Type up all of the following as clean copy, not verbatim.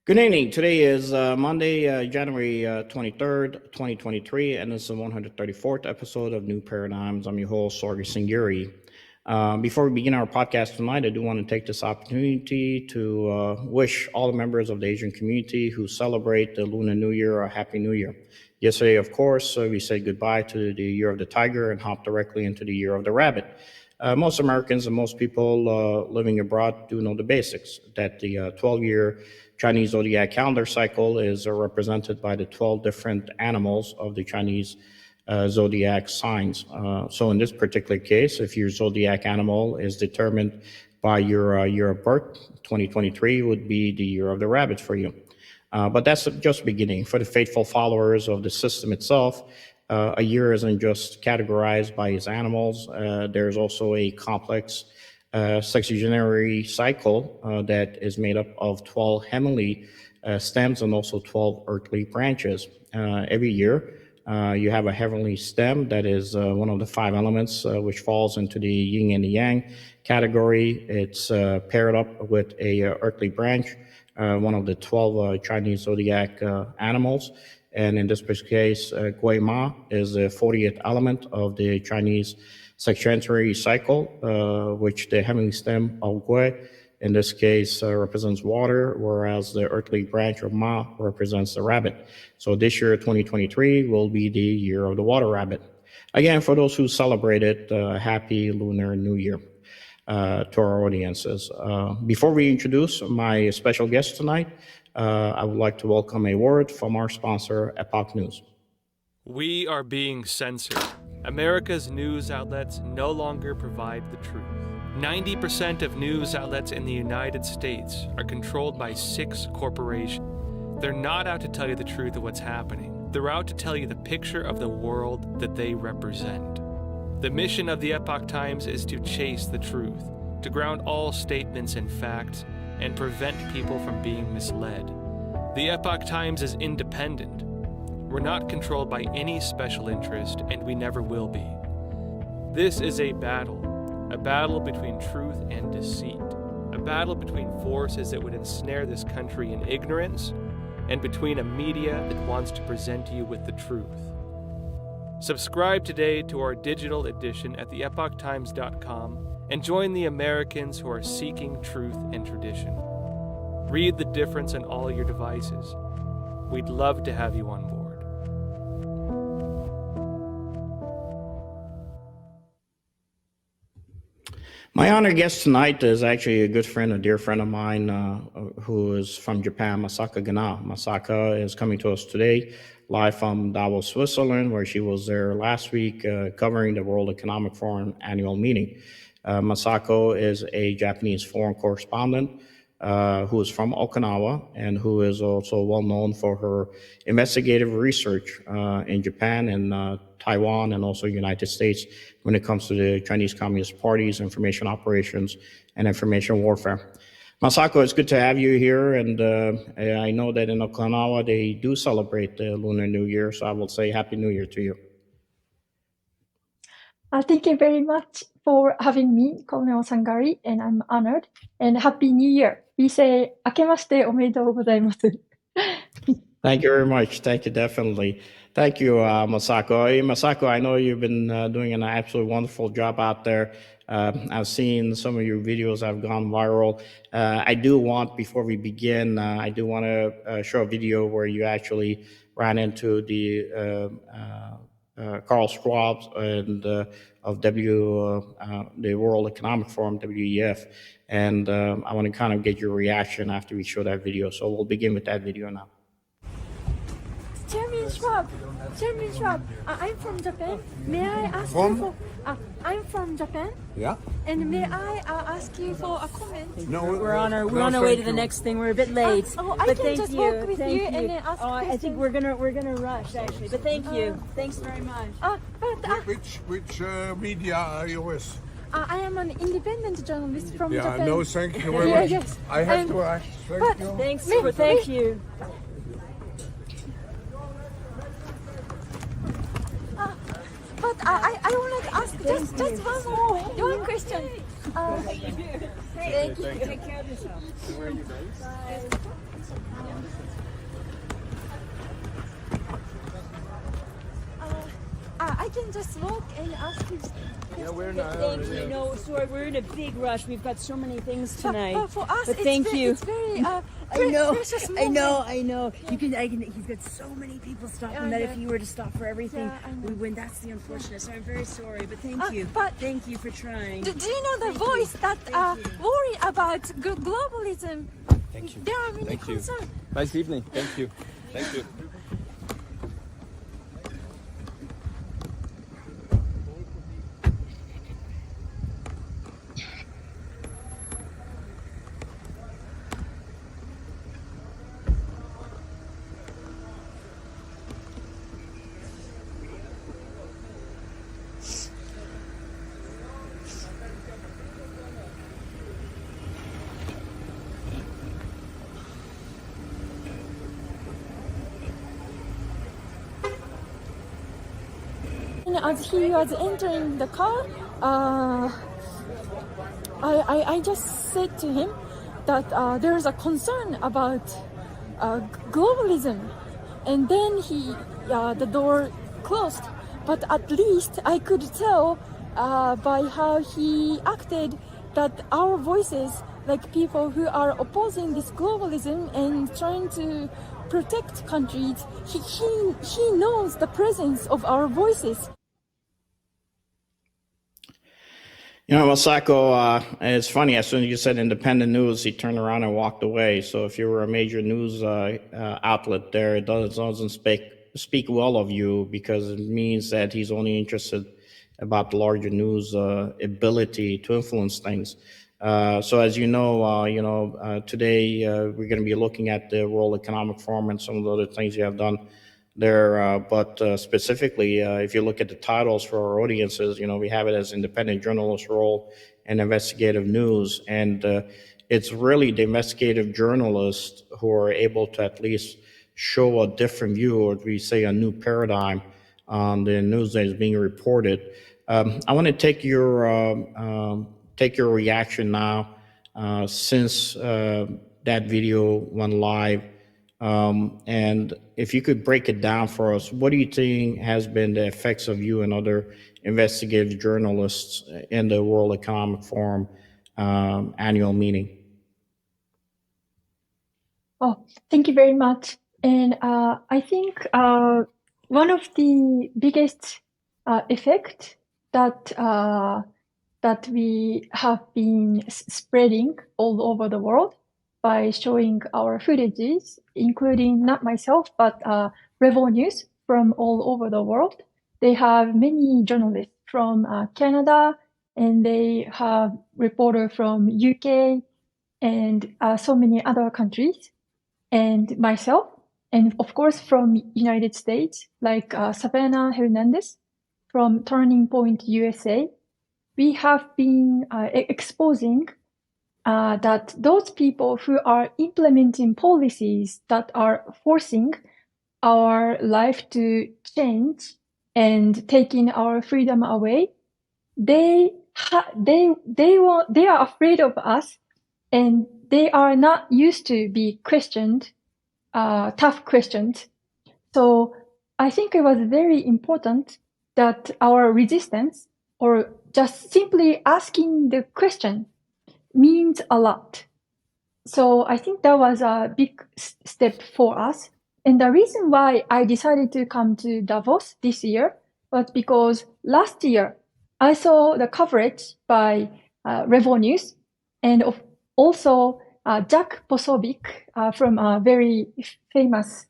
Good evening. Today is Monday, January 23rd, 2023, and this is the 134th episode of New Paradigms. I'm your host, Sargis Sangari. Before we begin our podcast tonight, I do want to take this opportunity to wish all the members of the Asian community who celebrate the Lunar New Year a Happy New Year. Yesterday, of course, we said goodbye to the Year of the Tiger and hopped directly into the Year of the Rabbit. Most Americans and most people living abroad do know the basics, that the 12-year Chinese zodiac calendar cycle is represented by the 12 different animals of the Chinese zodiac signs. So in this particular case, if your zodiac animal is determined by your year of birth, 2023 would be the Year of the Rabbit for you. But that's just beginning. For the faithful followers of the system itself, a year isn't just categorized by its animals. There's also a complex sexagenary cycle that is made up of 12 heavenly stems and also 12 earthly branches. Every year, you have a heavenly stem that is one of the 5 elements which falls into the yin and the yang category. It's paired up with a earthly branch, one of the 12 Chinese zodiac animals. And in this case, Gui Ma is the 40th element of the Chinese sexagenary cycle, which the heavenly stem of Gui, in this case, represents water, whereas the earthly branch of Ma represents the rabbit. So this year, 2023, will be the Year of the Water Rabbit. Again, for those who celebrate it, Happy Lunar New Year to our audiences. Before we introduce my special guest tonight, I would like to welcome a word from our sponsor, Epoch News. We are being censored. America's news outlets no longer provide the truth. 90% of news outlets in the United States are controlled by 6 corporations. They're not out to tell you the truth of what's happening. They're out to tell you the picture of the world that they represent. The mission of the Epoch Times is to chase the truth, to ground all statements in facts, and prevent people from being misled. The Epoch Times is independent. We're not controlled by any special interest, and we never will be. This is a battle between truth and deceit, a battle between forces that would ensnare this country in ignorance, and between a media that wants to present you with the truth. Subscribe today to our digital edition at theepochtimes.com and join the Americans who are seeking truth and tradition. Read the difference on all your devices. We'd love to have you on board. My honored guest tonight is actually a good friend, a dear friend of mine who is from Japan, Masako Ganaha. Masako is coming to us today live from Davos, Switzerland, where she was there last week covering the World Economic Forum annual meeting. Masako is a Japanese foreign correspondent who is from Okinawa and who is also well known for her investigative research in Japan and Taiwan and also United States when it comes to the Chinese Communist Party's information operations and information warfare. Masako, it's good to have you here, and I know that in Okinawa they do celebrate the Lunar New Year, so I will say Happy New Year to you. Thank you very much for having me, Colonel Sangari, and I'm honored. And Happy New Year. We say, 明けましておめでとうございます。Thank you very much. Thank you, definitely. Thank you, Masako. Hey, Masako, I know you've been doing an absolutely wonderful job out there. I've seen some of your videos have gone viral. I do want, before we begin, I do want to show a video where you actually ran into the Klaus Schwab and of the World Economic Forum, WEF. And I want to kind of get your reaction after we show that video. So we'll begin with that video now. Chairman Schwab, I'm from Japan. May I ask you for... I'm from Japan. Yeah? And may I ask you for a comment? No, We're on our way to the next thing. We're a bit late. I can just walk with you and then ask I think we're gonna rush actually. But thank you. Thanks very much. Which media are you with? I am an independent journalist from Japan. No, thank you very much. Yes. I have to ask. Thank you. But I want to ask just one question. Thank you. Take care of yourself. Where are you based? I can just walk and ask you. Yeah, we're not. Thank you. No, sorry, we're in a big rush. We've got so many things tonight. But for us, But thank you. It's very precious I moment. know. He's got so many people stopping that if he were to stop for everything, Yeah, I know. we win. That's the unfortunate. So I'm very sorry, but thank you. but- Thank you for trying. Do you know the voice that worry about globalism? Thank you. There are many Thank you. concerns. Nice evening. Thank you. Thank you. And as he was entering the car, I just said to him that there is a concern about globalism, and then the door closed. But at least I could tell by how he acted that our voices, like people who are opposing this globalism and trying to protect countries, he knows the presence of our voices. You know, Masako, it's funny, as soon as you said independent news, he turned around and walked away. So if you were a major news outlet there, it doesn't speak well of you, because it means that he's only interested about the larger news ability to influence things. So as you know, today we're going to be looking at the World Economic Forum and some of the other things you have done there. But specifically, if you look at the titles for our audiences, we have it as independent journalist role and investigative news. And it's really the investigative journalists who are able to at least show a different view, or we say a new paradigm on the news that is being reported. I want to take your reaction now since that video went live. And if you could break it down for us, what do you think has been the effects of you and other investigative journalists in the World Economic Forum annual meeting? Oh, thank you very much. And I think one of the biggest effect that we have been spreading all over the world by showing our footages, including not myself, but Revo News from all over the world. They have many journalists from Canada, and they have reporter from UK and so many other countries, and myself, and of course from United States, like Savannah Hernandez from Turning Point USA. We have been exposing that those people who are implementing policies that are forcing our life to change and taking our freedom away, they are afraid of us, and they are not used to be questioned, tough questions. So I think it was very important that our resistance, or just simply asking the question, means a lot. So I think that was a big step for us. And the reason why I decided to come to Davos this year was because last year I saw the coverage by Revo News, and also Jack Posobiec from a very famous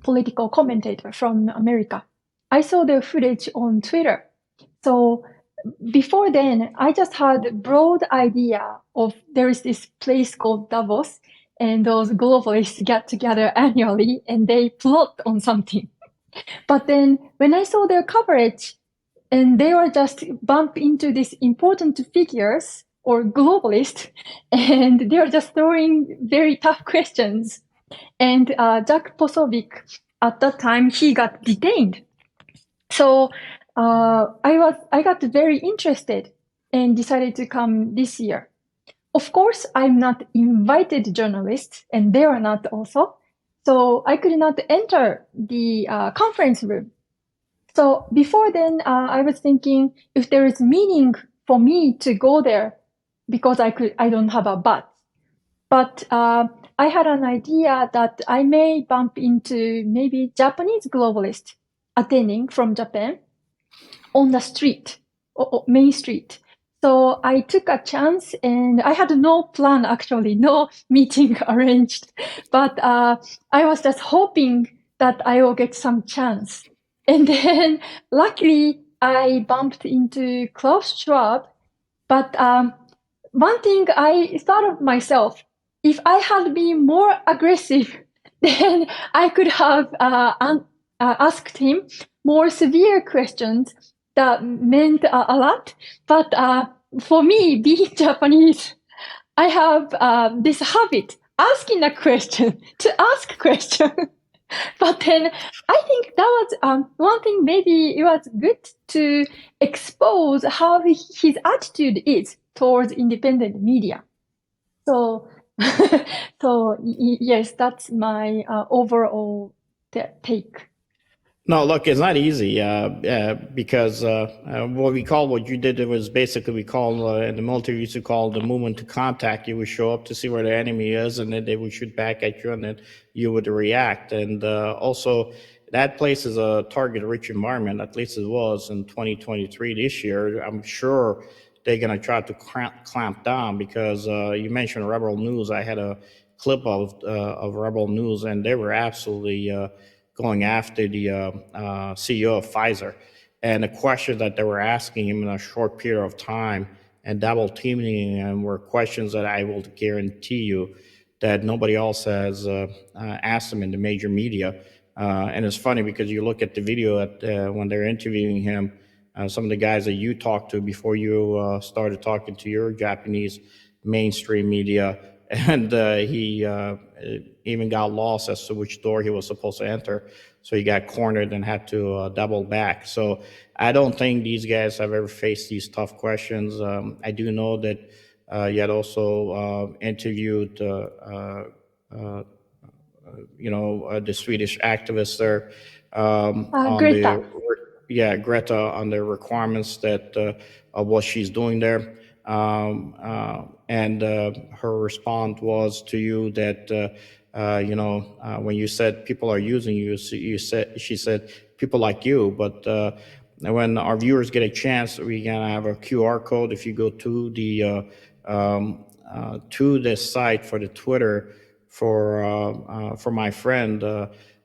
political commentator from America. I saw the footage on Twitter. So before then, I just had a broad idea of there is this place called Davos, and those globalists get together annually and they plot on something. But then when I saw their coverage, and they were just bump into these important figures or globalists, and they were just throwing very tough questions. And Jack Posobiec, at that time, he got detained. So I got very interested and decided to come this year. Of course, I'm not invited journalist, and they are not also. So I could not enter the conference room. So before then, I was thinking if there is meaning for me to go there because I don't have a butt. But I had an idea that I may bump into maybe Japanese globalist attending from Japan on the street, or main street. So I took a chance and I had no plan actually, no meeting arranged, but I was just hoping that I will get some chance. And then luckily I bumped into Klaus Schwab, but one thing I thought of myself, if I had been more aggressive, then I could have asked him more severe questions that meant a lot. But for me, being Japanese, I have this habit asking a question to ask question. But then I think that was one thing. Maybe it was good to expose how his attitude is towards independent media. So, yes, that's my overall take. No, look, it's not easy because what you did, it was basically we call in the military used to call the movement to contact. You would show up to see where the enemy is, and then they would shoot back at you, and then you would react. And also, that place is a target-rich environment. At least it was in 2023 this year. I'm sure they're going to try to clamp down because you mentioned Rebel News. I had a clip of Rebel News, and they were absolutely going after the CEO of Pfizer. And the questions that they were asking him in a short period of time and double teaming him were questions that I will guarantee you that nobody else has asked him in the major media. And it's funny because you look at the video when they're interviewing him, some of the guys that you talked to before you started talking to your Japanese mainstream media, and he even got lost as to which door he was supposed to enter. So he got cornered and had to double back. So I don't think these guys have ever faced these tough questions. I do know that you had also interviewed, the Swedish activist there on Greta. Greta, on the requirements that of what she's doing there. And her response was to you that when you said people are using you, she said people like you. But when our viewers get a chance, we're gonna have a QR code. If you go to the site for the Twitter for my friend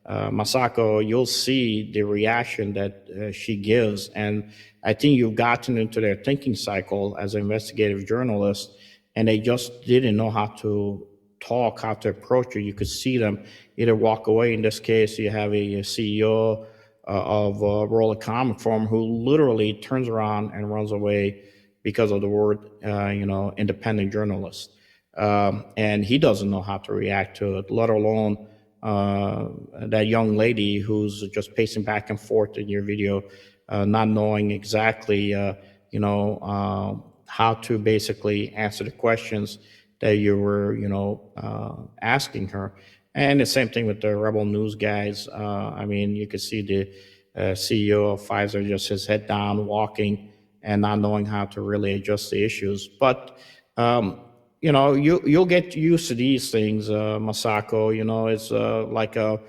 Masako, you'll see the reaction that she gives. And I think you've gotten into their thinking cycle as an investigative journalist, and they just didn't know how to talk, how to approach you. You could see them either walk away. In this case, you have a CEO of World Economic Forum who literally turns around and runs away because of the word, independent journalist. And he doesn't know how to react to it, let alone that young lady who's just pacing back and forth in your video, not knowing exactly, how to basically answer the questions that you were, asking her. And the same thing with the Rebel News guys. You could see the CEO of Pfizer just his head down, walking and not knowing how to really adjust the issues. But you'll get used to these things, Masako. It's like a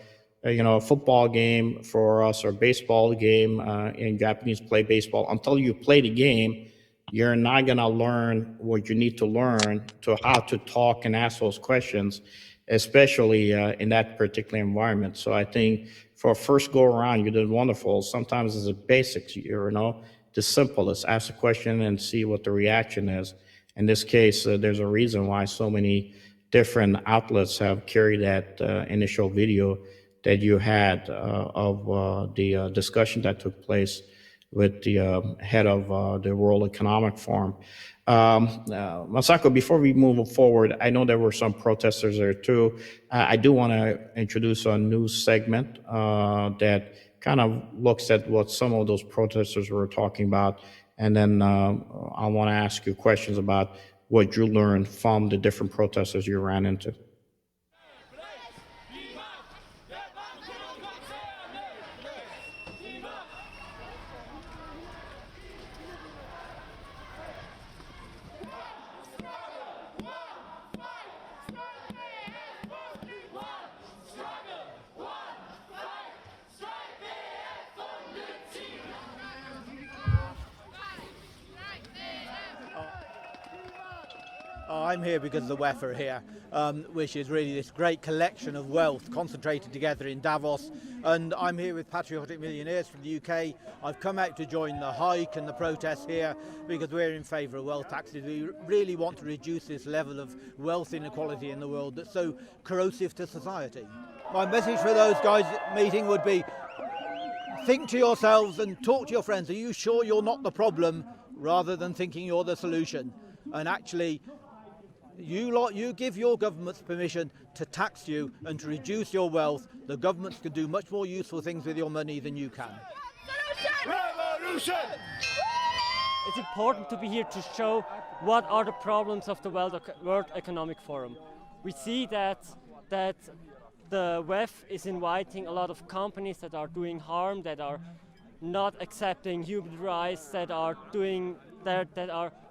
football game for us, or baseball game. In Japanese, play baseball. Until you play the game, you're not gonna learn what you need to learn to how to talk and ask those questions, especially in that particular environment. So I think for a first go around, you did wonderful. Sometimes it's the basics, the simplest. Ask a question and see what the reaction is. In this case, there's a reason why so many different outlets have carried that initial video that you had of the discussion that took place with the head of the World Economic Forum. Masako, before we move forward, I know there were some protesters there too. I do want to introduce a new segment that kind of looks at what some of those protesters were talking about. And then I want to ask you questions about what you learned from the different protesters you ran into. I'm here because the WEF are here, which is really this great collection of wealth concentrated together in Davos. And I'm here with patriotic millionaires from the UK. I've come out to join the hike and the protests here because we're in favour of wealth taxes. We really want to reduce this level of wealth inequality in the world that's so corrosive to society. My message for those guys meeting would be, think to yourselves and talk to your friends. Are you sure you're not the problem, rather than thinking you're the solution? And actually, you give your governments permission to tax you and to reduce your wealth. The governments can do much more useful things with your money than you can. Revolution! It's important to be here to show what are the problems of the World Economic Forum. We see that the WEF is inviting a lot of companies that are doing harm, that are not accepting human rights, that are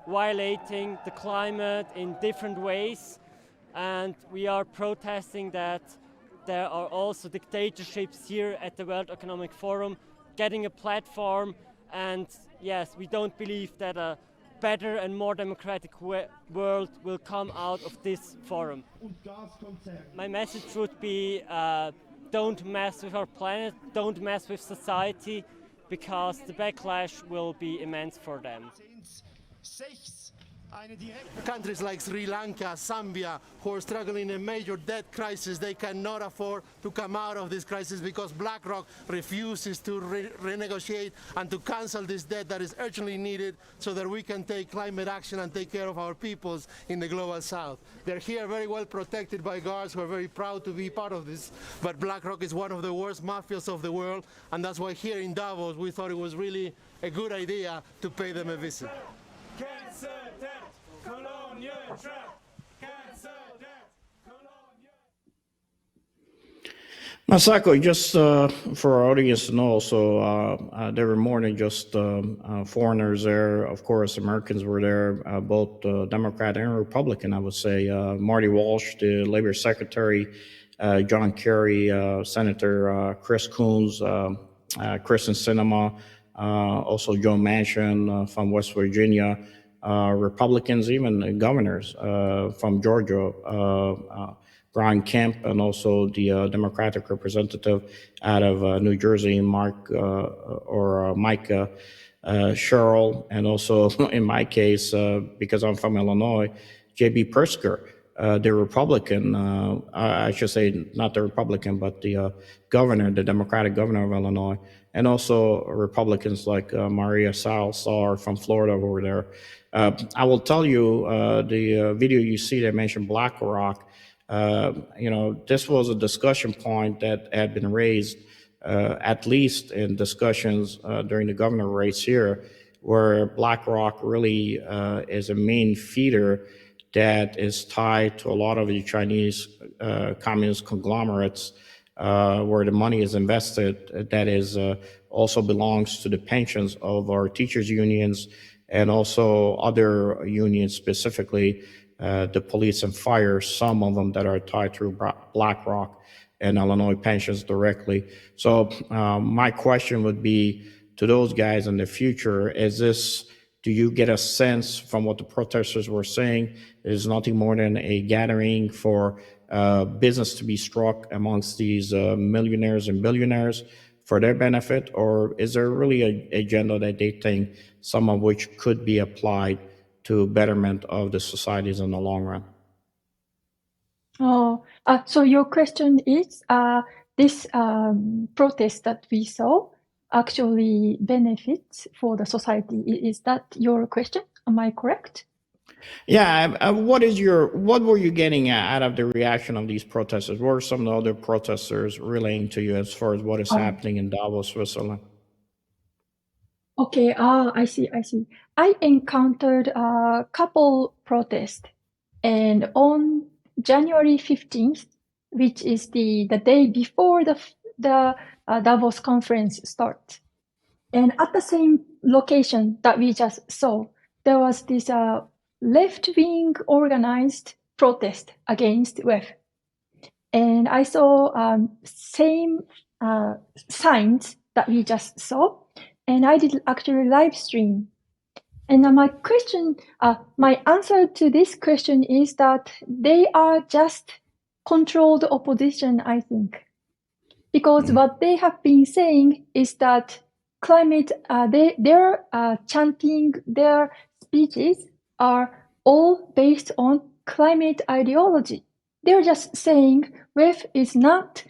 violating the climate in different ways, and we are protesting that there are also dictatorships here at the World Economic Forum getting a platform, and yes, we don't believe that a better and more democratic world will come out of this forum. My message would be don't mess with our planet, don't mess with society, because the backlash will be immense for them. Countries like Sri Lanka, Zambia, who are struggling in a major debt crisis, they cannot afford to come out of this crisis because BlackRock refuses to renegotiate and to cancel this debt that is urgently needed so that we can take climate action and take care of our peoples in the global south. They're here very well protected by guards who are very proud to be part of this, but BlackRock is one of the worst mafias of the world, and that's why here in Davos we thought it was really a good idea to pay them a visit. Masako, just for our audience to know, so there were more than just foreigners there. Of course, Americans were there, both Democrat and Republican, I would say. Marty Walsh, the Labor Secretary, John Kerry, Senator Chris Coons, Kristen Sinema, also Joe Manchin from West Virginia, Republicans, even governors from Georgia, Brian Kemp, and also the Democratic representative out of New Jersey, Mike Sherrill, and also in my case, because I'm from Illinois, J.B. Pritzker, the Republican, I should say not the Republican, but the governor, the Democratic governor of Illinois, and also Republicans like Maria Salazar from Florida who were there. I will tell you, the video you see that mentioned BlackRock, this was a discussion point that had been raised, at least in discussions during the governor race here, where BlackRock really is a main feeder that is tied to a lot of the Chinese communist conglomerates, where the money is invested, that is also belongs to the pensions of our teachers' unions and also other unions, specifically the police and fire, some of them that are tied through BlackRock and Illinois pensions directly. So my question would be to those guys in the future, do you get a sense from what the protesters were saying, it is nothing more than a gathering for business to be struck amongst these millionaires and billionaires for their benefit, or is there really an agenda that they think, some of which could be applied to betterment of the societies in the long run? So your question is, this protest that we saw actually benefits for the society. Is that your question? Am I correct? Yeah, what were you getting out of the reaction of these protesters? What were some of the other protesters relaying to you as far as what is happening in Davos, Switzerland? Okay, I see, I see. I encountered a couple protests, and on January 15th, which is the day before the Davos conference starts, and at the same location that we just saw, there was this left-wing organized protest against WEF. And I saw same signs that we just saw, and I did actually live stream. And my answer to this question is that they are just controlled opposition, I think. Because what they have been saying is that climate, their chanting, their speeches are all based on climate ideology. They're just saying WEF is not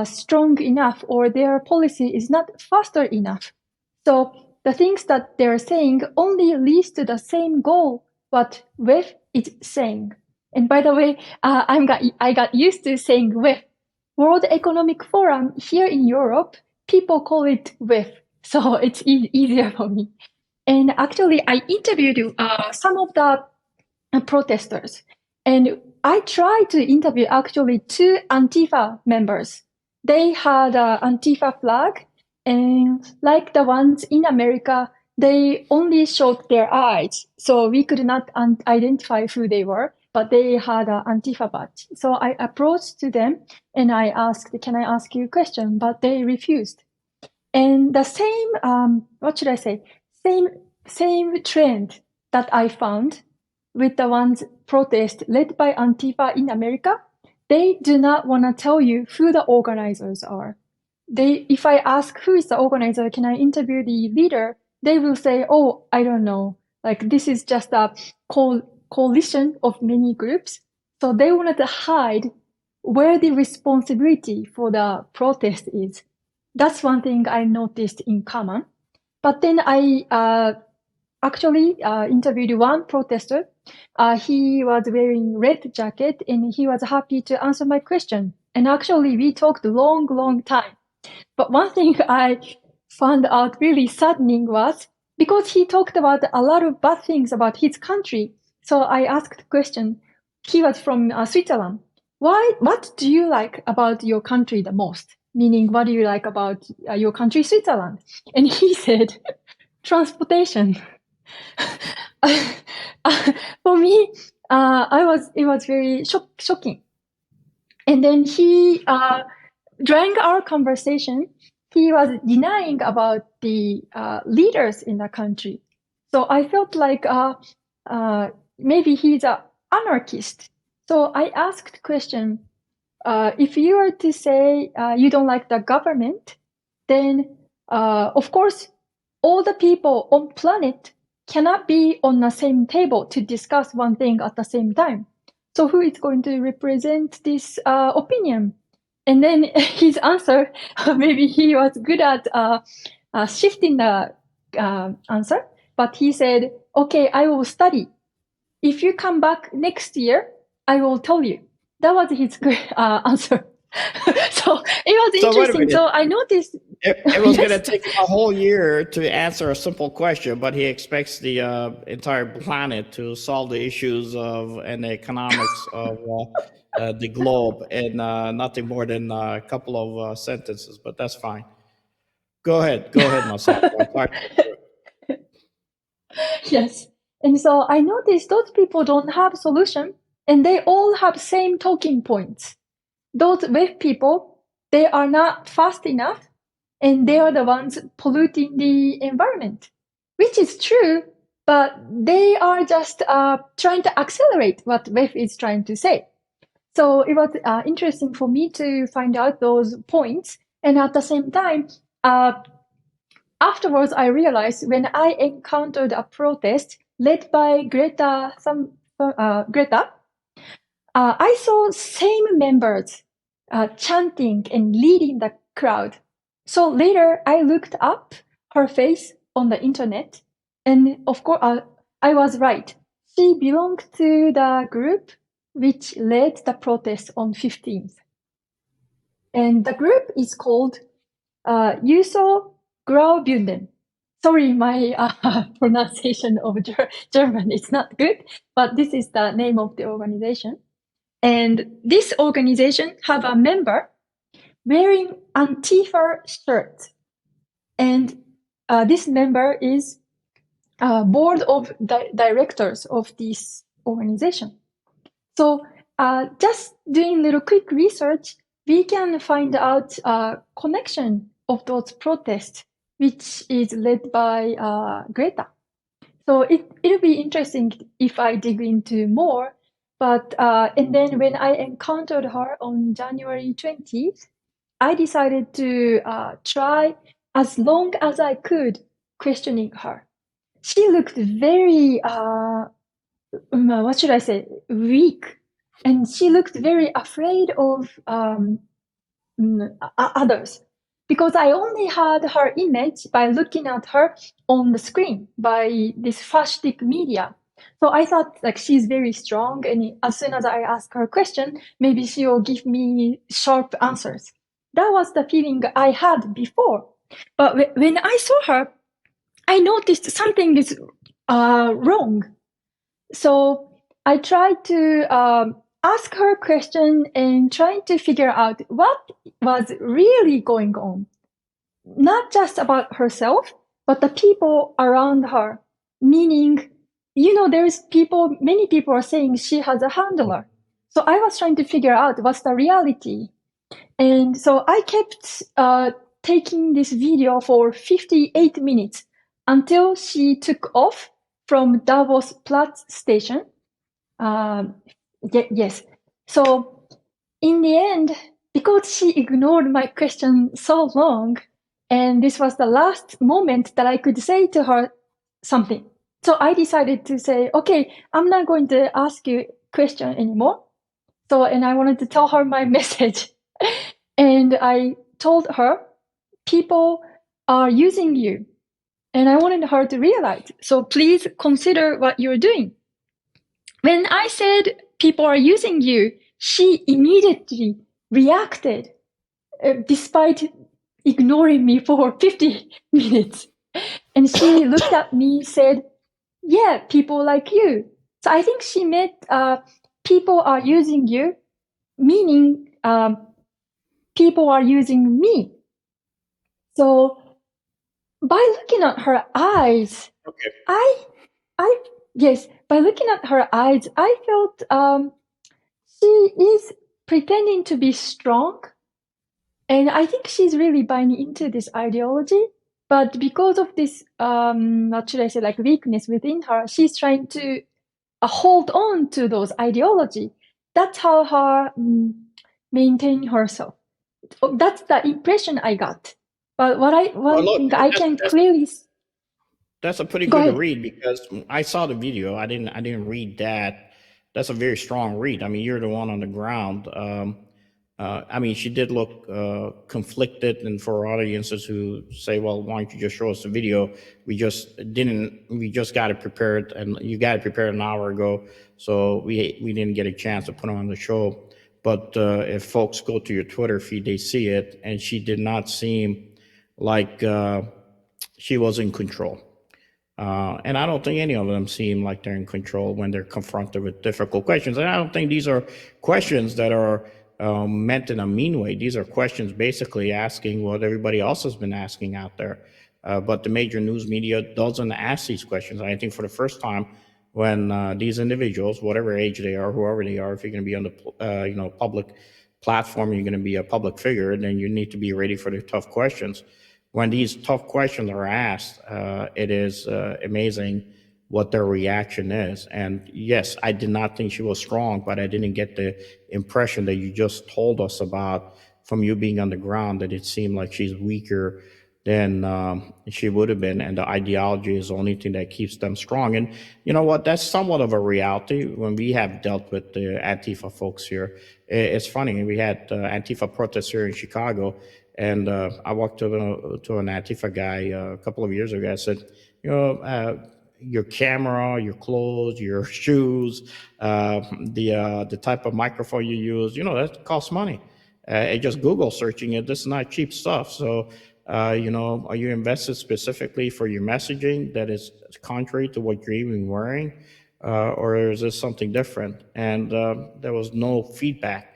strong enough, or their policy is not faster enough. So the things that they're saying only leads to the same goal what WEF is saying. And by the way, I got used to saying WEF. World Economic Forum here in Europe, people call it WEF, so it's easier for me. And actually, I interviewed some of the protesters, and I tried to interview actually 2 Antifa members. They had an Antifa flag, and like the ones in America, they only showed their eyes, so we could not identify who they were, but they had an Antifa badge. So I approached to them and I asked, can I ask you a question? But they refused. And the same, what should I say? Same trend that I found with the ones protest led by Antifa in America, they do not want to tell you who the organizers are. If I ask who is the organizer, can I interview the leader? They will say, oh, I don't know. Like this is just a coalition of many groups. So they wanted to hide where the responsibility for the protest is. That's one thing I noticed in common. But then I actually interviewed one protester. He was wearing red jacket and he was happy to answer my question. And actually we talked a long time. But one thing I found out really saddening was because he talked about a lot of bad things about his country. So I asked the question. He was from Switzerland. What do you like about your country the most? Meaning, what do you like about your country, Switzerland? And he said, transportation. For me, it was very shocking. And then he, during our conversation, he was denying about the leaders in the country. So I felt like maybe he's an anarchist. So I asked question, if you were to say you don't like the government, then of course, all the people on planet cannot be on the same table to discuss one thing at the same time. So who is going to represent this opinion? And then his answer, maybe he was good at shifting the answer, but he said, okay, I will study. If you come back next year, I will tell you. That was his answer. So it was interesting. So I noticed it was going to take him a whole year to answer a simple question, but he expects the entire planet to solve the issues and the economics of the globe in nothing more than a couple of sentences. But that's fine. Go ahead, Masako. Yes. And so I noticed those people don't have solution, and they all have same talking points. Those WEF people, they are not fast enough, and they are the ones polluting the environment, which is true, but they are just trying to accelerate what WEF is trying to say. So it was interesting for me to find out those points. And at the same time, afterwards, I realized when I encountered a protest led by Greta, I saw same members chanting and leading the crowd. So later, I looked up her face on the internet, and of course, I was right. she belonged to the group which led the protest on 15th. And the group is called Juso Graubünden. Sorry, my pronunciation of German is not good, but this is the name of the organization. And this organization have a member wearing Antifa shirt. And this member is board of directors of this organization. So just doing a little quick research, we can find out a connection of those protests, which is led by Greta. So it'll be interesting if I dig into more. But and then when I encountered her on January 20th, I decided to try as long as I could questioning her. She looked very, what should I say, weak. And she looked very afraid of others. Because I only had her image by looking at her on the screen by this fascistic media. So I thought like she's very strong, and as soon as I ask her a question, maybe she will give me sharp answers. That was the feeling I had before. But when I saw her, I noticed something is wrong. So I tried to ask her a question and trying to figure out what was really going on. Not just about herself, but the people around her. Meaning, there's many people are saying she has a handler. So I was trying to figure out what's the reality. And so I kept taking this video for 58 minutes until she took off from Davos Platz station. Yes. So in the end, because she ignored my question so long, and this was the last moment that I could say to her something. So I decided to say, okay, I'm not going to ask you a question anymore. So, and I wanted to tell her my message. And I told her, people are using you. And I wanted her to realize. So please consider what you're doing. When I said people are using you, she immediately reacted, despite ignoring me for 50 minutes. And she looked at me, said, yeah, people like you. So I think she meant people are using you, meaning people are using me. So by looking at her eyes, Okay. by looking at her eyes, I felt she is pretending to be strong. And I think she's really buying into this ideology. But because of this, what should I say, like weakness within her, she's trying to hold on to those ideology. That's how her maintain herself. That's the impression I got. But one thing I can clearly. That's a pretty good read, because I saw the video. I didn't read that. That's a very strong read. I mean, you're the one on the ground. I mean, she did look conflicted, and for audiences who say, "Well, why don't you just show us the video?" We just didn't. We just got it prepared, and you got it prepared an hour ago, so we didn't get a chance to put it on the show. But if folks go to your Twitter feed, they see it, and she did not seem like she was in control. And I don't think any of them seem like they're in control when they're confronted with difficult questions. And I don't think these are questions that are meant in a mean way. These are questions basically asking what everybody else has been asking out there. But the major news media doesn't ask these questions. I think for the first time, when these individuals, whatever age they are, whoever they are, if you're going to be on the public platform, you're going to be a public figure, then you need to be ready for the tough questions. When these tough questions are asked, it is amazing what their reaction is. And yes, I did not think she was strong, but I didn't get the impression that you just told us about from you being on the ground, that it seemed like she's weaker than she would have been. And the ideology is the only thing that keeps them strong. And you know what? That's somewhat of a reality when we have dealt with the Antifa folks here. It's funny. We had Antifa protests here in Chicago. And I walked to an Antifa guy a couple of years ago. I said, your camera, your clothes, your shoes, the type of microphone you use, that costs money. Just Google searching it. This is not cheap stuff. So, are you invested specifically for your messaging that is contrary to what you're even wearing? Or is this something different? And there was no feedback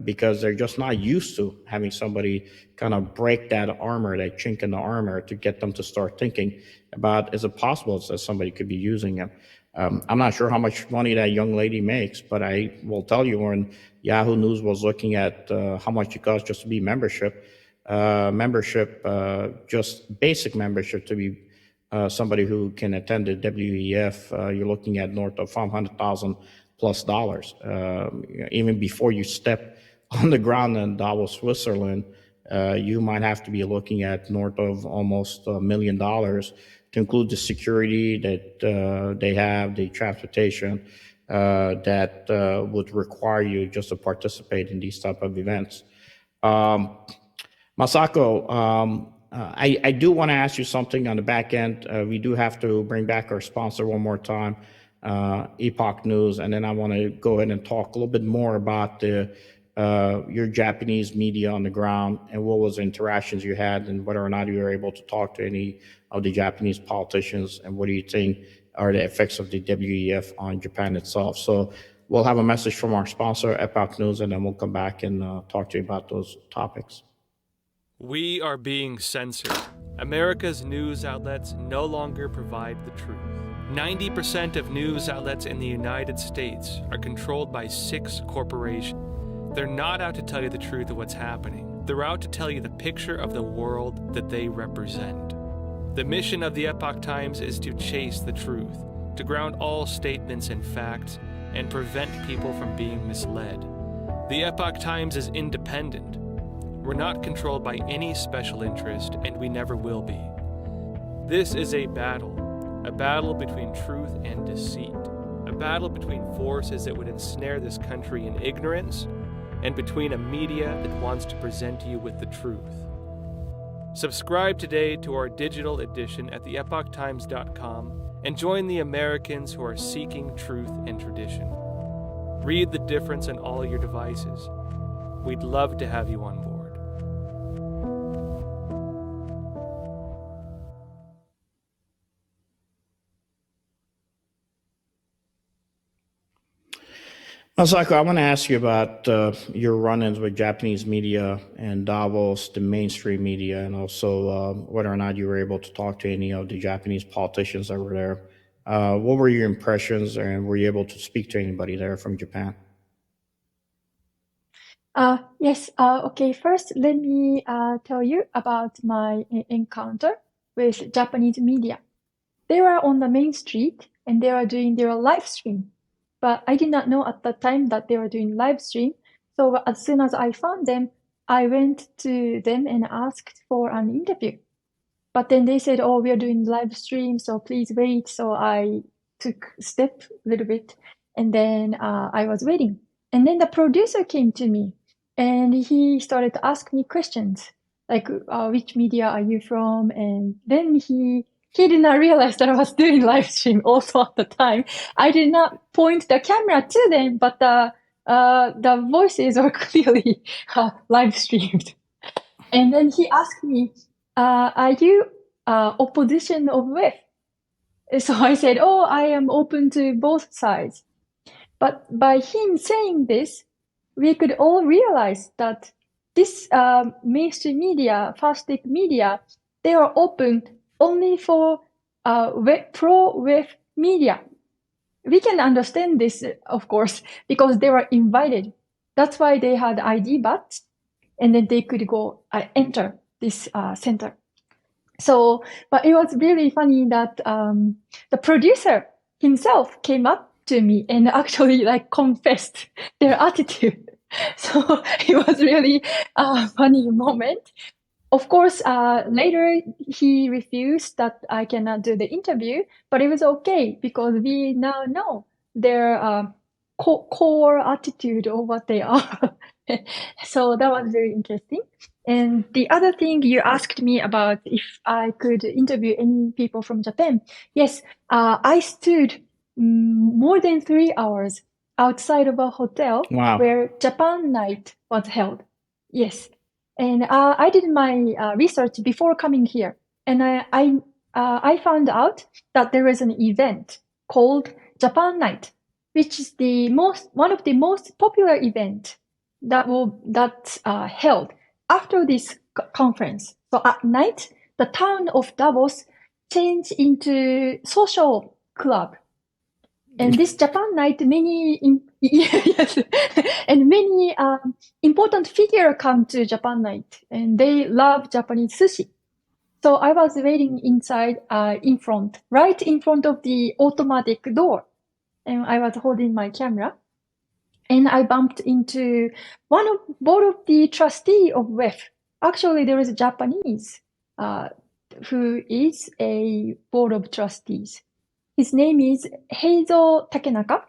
because they're just not used to having somebody kind of break that armor, that chink in the armor, to get them to start thinking about, is it possible that somebody could be using it? I'm not sure how much money that young lady makes, but I will tell you, when Yahoo News was looking at how much it costs just to be just basic membership to be somebody who can attend the WEF, you're looking at north of $500,000 plus dollars. Even before you step on the ground in Davos, Switzerland, you might have to be looking at north of almost $1 million to include the security that they have, the transportation that would require you just to participate in these type of events. Masako, I do want to ask you something on the back end. We do have to bring back our sponsor one more time, Epoch News, and then I want to go ahead and talk a little bit more about your Japanese media on the ground and what was the interactions you had, and whether or not you were able to talk to any of the Japanese politicians, and what do you think are the effects of the WEF on Japan itself. So we'll have a message from our sponsor, Epoch News, and then we'll come back and talk to you about those topics. We are being censored. America's news outlets no longer provide the truth. 90% of news outlets in the United States are controlled by 6 corporations. They're not out to tell you the truth of what's happening. They're out to tell you the picture of the world that they represent. The mission of the Epoch Times is to chase the truth, to ground all statements in facts, and prevent people from being misled. The Epoch Times is independent. We're not controlled by any special interest, and we never will be. This is a battle between truth and deceit, a battle between forces that would ensnare this country in ignorance, and between a media that wants to present you with the truth. Subscribe today to our digital edition at theepochtimes.com and join the Americans who are seeking truth and tradition. Read The Difference on all your devices. We'd love to have you on board. Masako, I want to ask you about your run-ins with Japanese media and Davos, the mainstream media, and also whether or not you were able to talk to any of the Japanese politicians that were there. What were your impressions, and were you able to speak to anybody there from Japan? Yes. Okay. First, let me tell you about my encounter with Japanese media. They were on the main street and they were doing their live stream. But I did not know at the time that they were doing live stream. So as soon as I found them, I went to them and asked for an interview. But then they said, "Oh, we are doing live stream, so please wait." So I took a step a little bit, and then I was waiting. And then the producer came to me, and he started to ask me questions, like, which media are you from? And then he did not realize that I was doing live stream also at the time. I did not point the camera to them, but the voices are clearly live streamed. And then he asked me, "Are you opposition of WEF?" So I said, "Oh, I am open to both sides." But by him saying this, we could all realize that this mainstream media, fast-tech media, they are open only for pro-WEF media. We can understand this, of course, because they were invited. That's why they had ID badge, and then they could go enter this center. So, but it was really funny that the producer himself came up to me and actually confessed their attitude. So it was really a funny moment. Of course, later he refused that I cannot do the interview, but it was okay because we now know their core attitude of what they are. So that was very interesting. And the other thing you asked me about if I could interview any people from Japan. Yes, I stood more than 3 hours outside of a hotel Wow. where Japan night was held. Yes. And I did my research before coming here. And I found out that there is an event called Japan Night, which is one of the most popular event that's held after this conference. So at night, the town of Davos changed into social club. And this Japan night, yes, and many important figure come to Japan night, and they love Japanese sushi. So I was waiting inside, right in front of the automatic door, and I was holding my camera, and I bumped into both of the trustee of WEF. Actually, there is a Japanese who is a board of trustees. His name is Heizo Takenaka.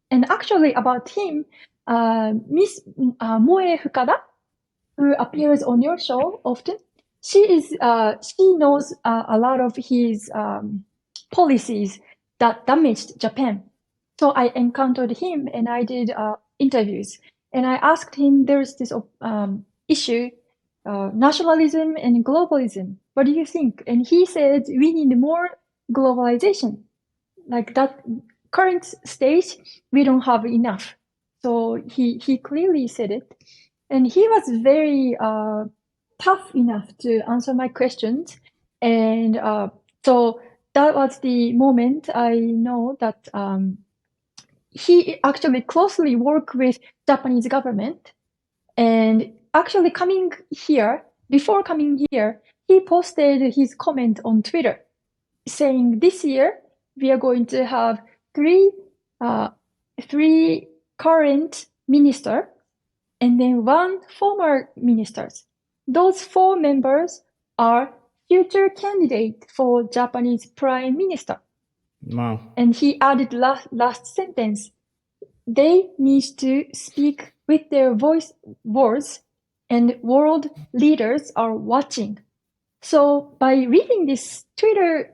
And actually about him, Miss Moe Fukada, who appears on your show often, she knows a lot of his policies that damaged Japan. So I encountered him and I did interviews. And I asked him, there's this issue, nationalism and globalism. What do you think? And he said, we need more globalization. Like that current stage, we don't have enough. So he clearly said it. And he was very tough enough to answer my questions. And so that was the moment I know that he actually closely worked with Japanese government. And actually before coming here, he posted his comment on Twitter saying this year, we are going to have three current minister and then one former ministers. Those 4 members are future candidate for Japanese prime minister. Wow. And he added last sentence, they need to speak with their words and world leaders are watching. So by reading this Twitter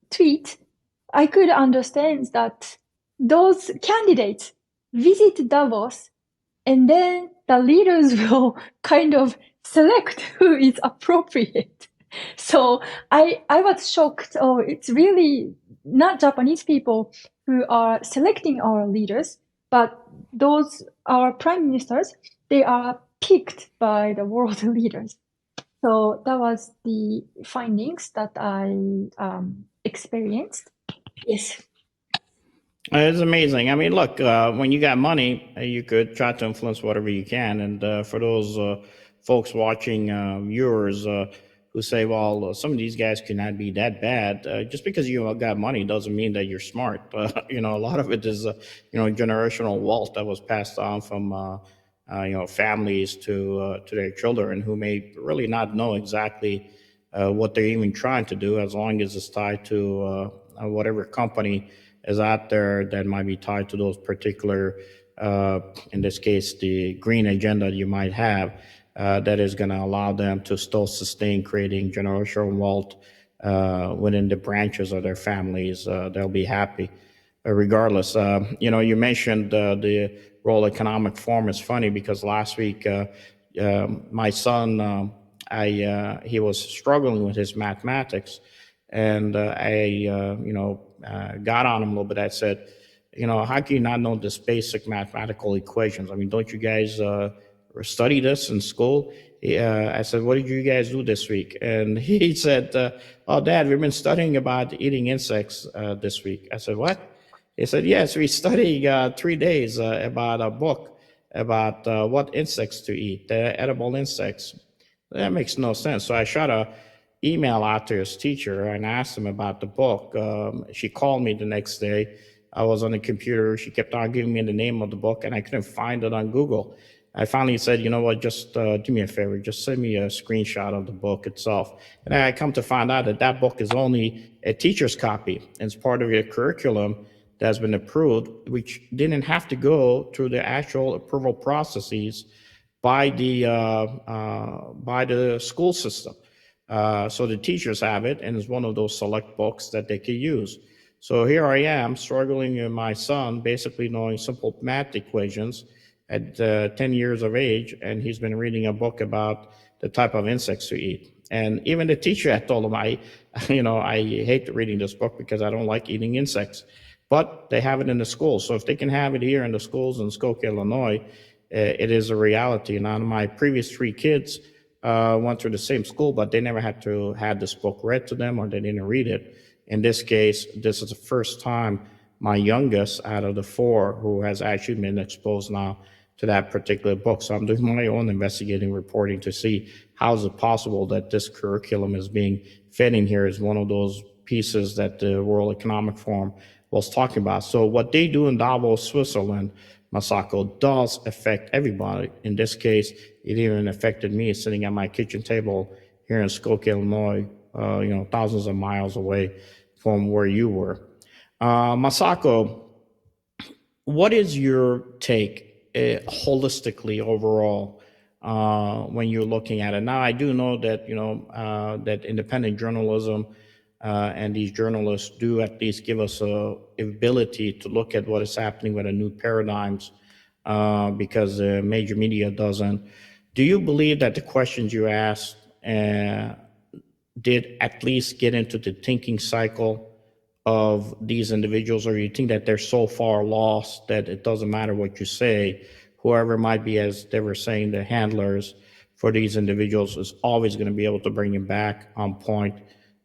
tweet, I could understand that those candidates visit Davos and then the leaders will kind of select who is appropriate. So I was shocked. Oh, it's really not Japanese people who are selecting our leaders, but our prime ministers, they are picked by the world leaders. So that was the findings that I experienced. Yes. It's amazing. I mean, look, when you got money, you could try to influence whatever you can. And for those folks watching, viewers who say, well, some of these guys cannot be that bad, just because you got money doesn't mean that you're smart. A lot of it is, generational wealth that was passed on from, families to their children who may really not know exactly what they're even trying to do, as long as it's tied to whatever company is out there that might be tied to those particular, in this case, the green agenda you might have, that is going to allow them to still sustain creating generational wealth within the branches of their families. They'll be happy regardless. You mentioned the World Economic Forum. Is funny because last week my son, he was struggling with his mathematics, and I got on him a little bit. I said, how can you not know this basic mathematical equations? I mean, don't you guys study this in school? I said, what did you guys do this week? And he said, oh, Dad, we've been studying about eating insects this week. I said, what? He said, yes, we studied 3 days about a book about what insects to eat, the edible insects. That makes no sense. So I shot a email out to his teacher and asked him about the book. She called me the next day. I was on the computer. She kept on giving me the name of the book, and I couldn't find it on Google. I finally said, you know what, just do me a favor. Just send me a screenshot of the book itself. And I come to find out that book is only a teacher's copy. It's part of your curriculum that's been approved, which didn't have to go through the actual approval processes by the school system. So the teachers have it, and it's one of those select books that they can use. So here I am struggling with my son, basically knowing simple math equations at 10 years of age, and he's been reading a book about the type of insects to eat. And even the teacher had told him, I hate reading this book because I don't like eating insects. But they have it in the schools. So if they can have it here in the schools in Skokie, Illinois, it is a reality. Now, my previous 3 kids went through the same school, but they never had to have this book read to them, or they didn't read it. In this case, this is the first time my youngest out of the 4 who has actually been exposed now to that particular book. So I'm doing my own investigating reporting to see how is it possible that this curriculum is being fed in here is one of those pieces that the World Economic Forum was talking about. So what they do in Davos, Switzerland, Masako, does affect everybody. In this case, it even affected me sitting at my kitchen table here in Skokie, Illinois, thousands of miles away from where you were. Masako, what is your take holistically overall when you're looking at it? Now, I do know that, that independent journalism and these journalists do at least give us a ability to look at what is happening with the new paradigms because the major media doesn't. Do you believe that the questions you asked did at least get into the thinking cycle of these individuals, or you think that they're so far lost that it doesn't matter what you say? Whoever might be, as they were saying, the handlers for these individuals is always going to be able to bring them back on point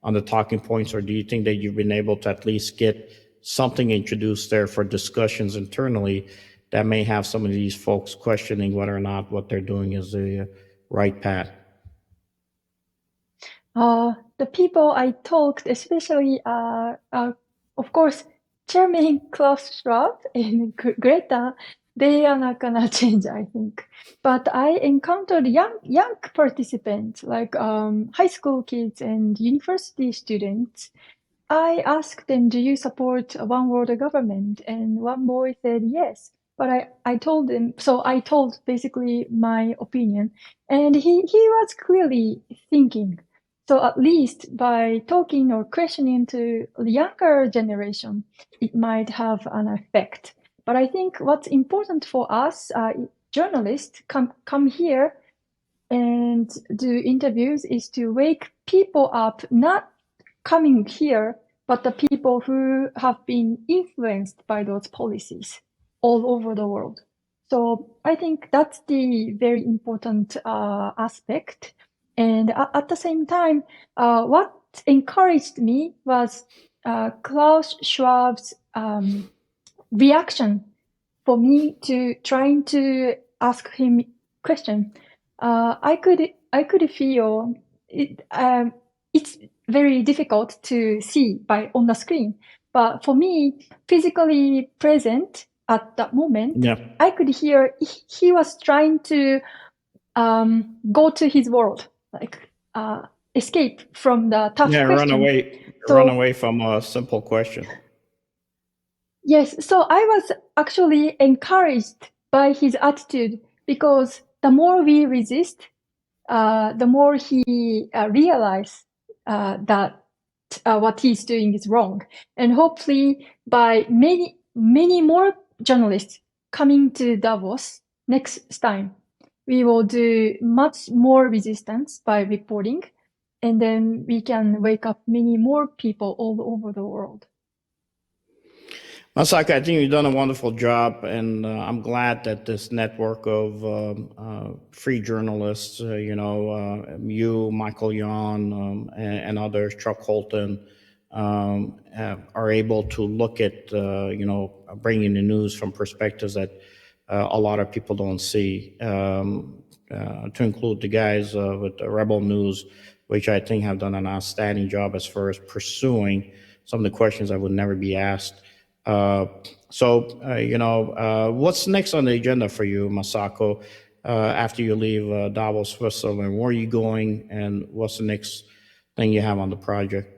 on the talking points? Or do you think that you've been able to at least get something introduced there for discussions internally that may have some of these folks questioning whether or not what they're doing is the right path? The people I talked, especially, of course, Chairman Klaus Schwab and Greta, they are not gonna change, I think. But I encountered young participants, like high school kids and university students. I asked them, "Do you support one world government?" And one boy said yes. But I told him, so I told basically my opinion, and he was clearly thinking. So at least by talking or questioning to the younger generation, it might have an effect. But I think what's important for us, journalists, come here and do interviews is to wake people up, not coming here, but the people who have been influenced by those policies all over the world. So I think that's the very important aspect. And at the same time, what encouraged me was Klaus Schwab's reaction for me to trying to ask him question. I could feel it. It's very difficult to see on the screen, but for me, physically present at that moment, I could hear he was trying to go to his world, like escape from the tough question. Run away from a simple question. Yes, so I was actually encouraged by his attitude, because the more we resist, the more he realizes that what he's doing is wrong. And hopefully by many more journalists coming to Davos next time, we will do much more resistance by reporting, and then we can wake up many more people all over the world. Masako, I think you've done a wonderful job, and I'm glad that this network of free journalists, you, Michael Yon, and others, Chuck Holton, are able to look at, bringing the news from perspectives that a lot of people don't see, to include the guys with Rebel News, which I think have done an outstanding job as far as pursuing some of the questions that would never be asked. What's next on the agenda for you, Masako, after you leave Davos, Switzerland? Where are you going, and what's the next thing you have on the project?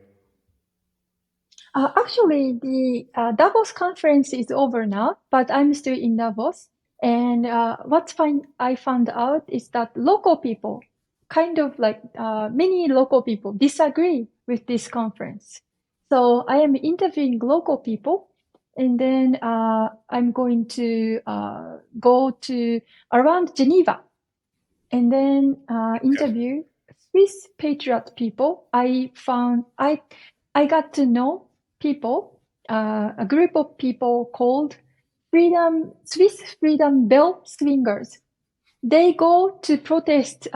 Actually, the Davos conference is over now, but I'm still in Davos. And I found out is that local people, kind of like many local people, disagree with this conference. So I am interviewing local people, and then I'm going to go to around Geneva, and then interview Swiss patriot people. I got to know people, a group of people called Swiss Freedom Bell Swingers. They go to protest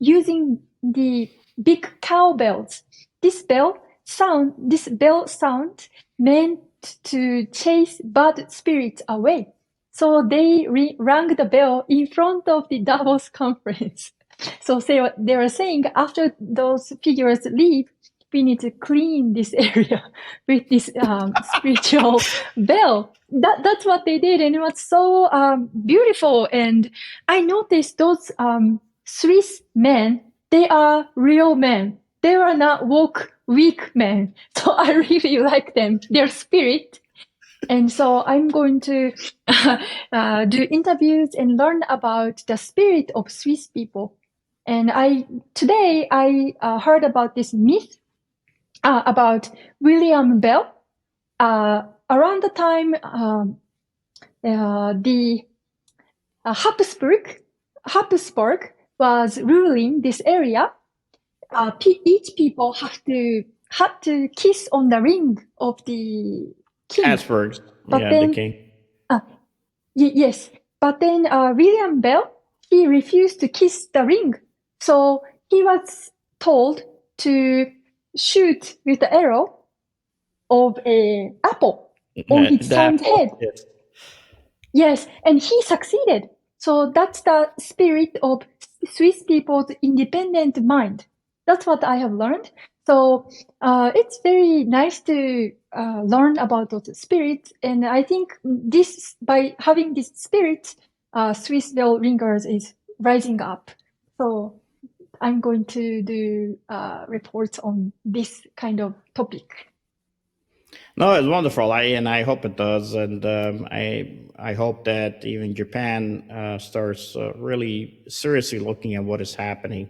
using the big cowbells. This bell sound meant to chase bad spirits away. So they rang the bell in front of the Davos conference. So they were saying after those figures leave, we need to clean this area with this spiritual bell. That's what they did, and it was so beautiful. And I noticed those Swiss men, they are real men. They are not weak men. So I really like them, their spirit. And so I'm going to do interviews and learn about the spirit of Swiss people. And today I heard about this myth about William Bell. Around the time the Habsburg was ruling this area, each people had to kiss on the ring of the king. Habsburgs, But yeah, then, the king. Yes, but then William Bell, he refused to kiss the ring. So he was told to shoot with the arrow of an apple on his son's head. Yes. Yes, and he succeeded. So that's the spirit of Swiss people's independent mind. That's what I have learned. So it's very nice to learn about those spirits. And I think by having this spirit, Swiss bell ringers is rising up. So I'm going to do reports on this kind of topic. No, it's wonderful. I hope it does, and I hope that even Japan starts really seriously looking at what is happening.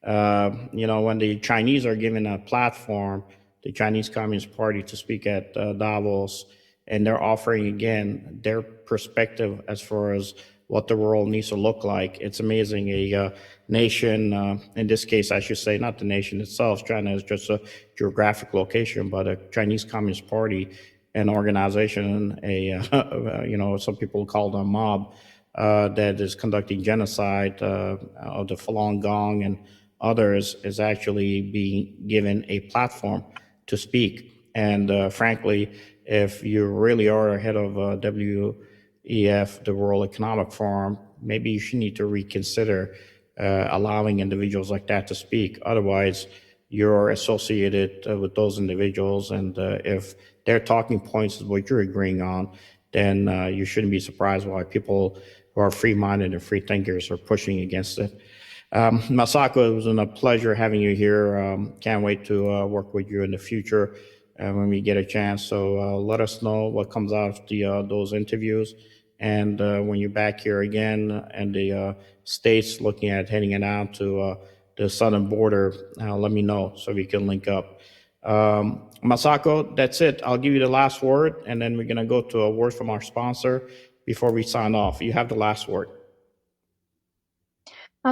When the Chinese are given a platform, the Chinese Communist Party, to speak at Davos, and they're offering again their perspective as far as what the world needs to look like. It's amazing. A nation, in this case, I should say, not the nation itself. China is just a geographic location, but a Chinese Communist Party, an organization, some people call them a mob, that is conducting genocide of the Falun Gong and others, is actually being given a platform to speak. And frankly, if you really are ahead of WEF, the World Economic Forum, maybe you should need to reconsider allowing individuals like that to speak. Otherwise, you're associated with those individuals, and if their talking points is what you're agreeing on, then you shouldn't be surprised why people who are free-minded and free thinkers are pushing against it. Masako, it was a pleasure having you here. Can't wait to work with you in the future when we get a chance. So let us know what comes out of those interviews. And when you're back here again and the states looking at heading it out to the southern border, let me know so we can link up. Masako, that's it. I'll give you the last word, and then we're going to go to a word from our sponsor before we sign off. You have the last word.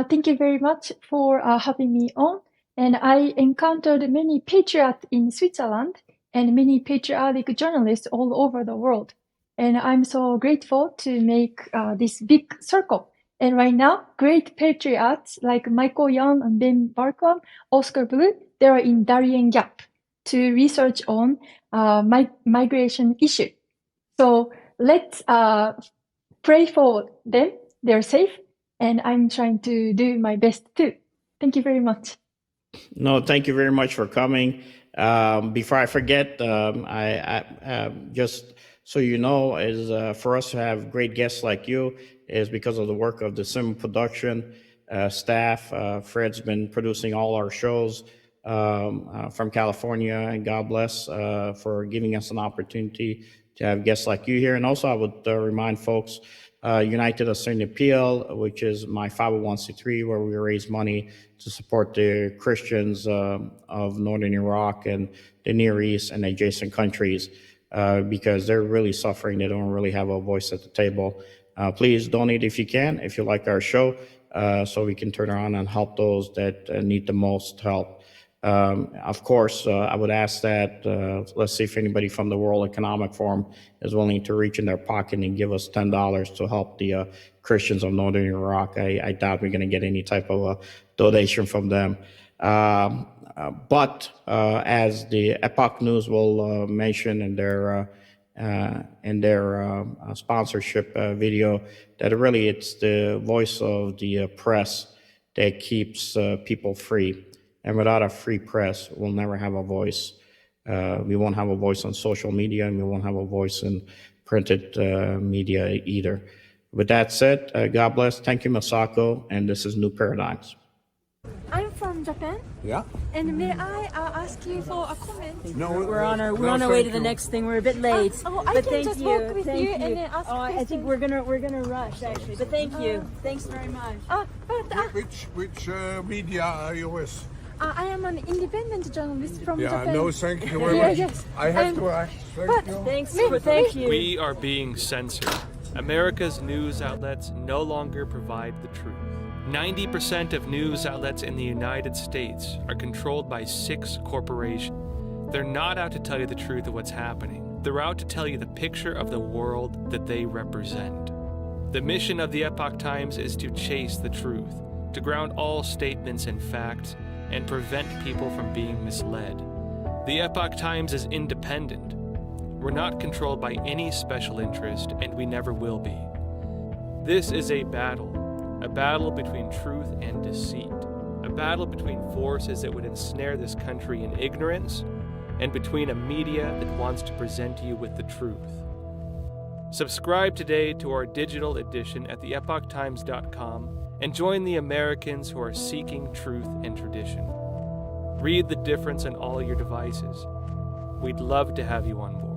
Thank you very much for having me on. And I encountered many patriots in Switzerland and many patriotic journalists all over the world. And I'm so grateful to make this big circle. And right now, great patriots like Michael Young and Ben Barkam, Oscar Blue, they are in Darien Gap to research on migration issue. So let's pray for them. They're safe. And I'm trying to do my best too. Thank you very much. No, thank you very much for coming. Before I forget, I just so you know, is for us to have great guests like you is because of the work of the Sim production staff. Fred's been producing all our shows from California, and God bless for giving us an opportunity to have guests like you here. And also, I would remind folks United Assyrian Appeal, which is my 501c3, where we raise money to support the Christians of northern Iraq and the Near East and adjacent countries, because they're really suffering. They don't really have a voice at the table. Please donate if you can, if you like our show, so we can turn around and help those that need the most help. Of course, I would ask that, let's see if anybody from the World Economic Forum is willing to reach in their pocket and give us $10 to help the Christians of northern Iraq. I doubt we're going to get any type of donation from them. But as the Epoch News will mention in their sponsorship video, that really it's the voice of the press that keeps people free. And without a free press, we'll never have a voice. We won't have a voice on social media, and we won't have a voice in printed media either. With that said, God bless. Thank you, Masako, and this is New Paradigms. I'm from Japan. Yeah? And may I ask you for a comment? No, We're on our way to the next thing. We're a bit late. I can just walk with you and then ask I think we're gonna rush actually. But thank you. Thanks very much. Which media are you with? I am an independent journalist from Japan. No, thank you very much. Yes. I have to ask. Thank you. We are being censored. America's news outlets no longer provide the truth. 90% of news outlets in the United States are controlled by 6 corporations. They're not out to tell you the truth of what's happening. They're out to tell you the picture of the world that they represent. The mission of the Epoch Times is to chase the truth, to ground all statements in facts, and prevent people from being misled. The Epoch Times is independent. We're not controlled by any special interest, and we never will be. This is a battle between truth and deceit, a battle between forces that would ensnare this country in ignorance, and between a media that wants to present you with the truth. Subscribe today to our digital edition at theepochtimes.com and join the Americans who are seeking truth and tradition. Read The Difference on all your devices. We'd love to have you on board.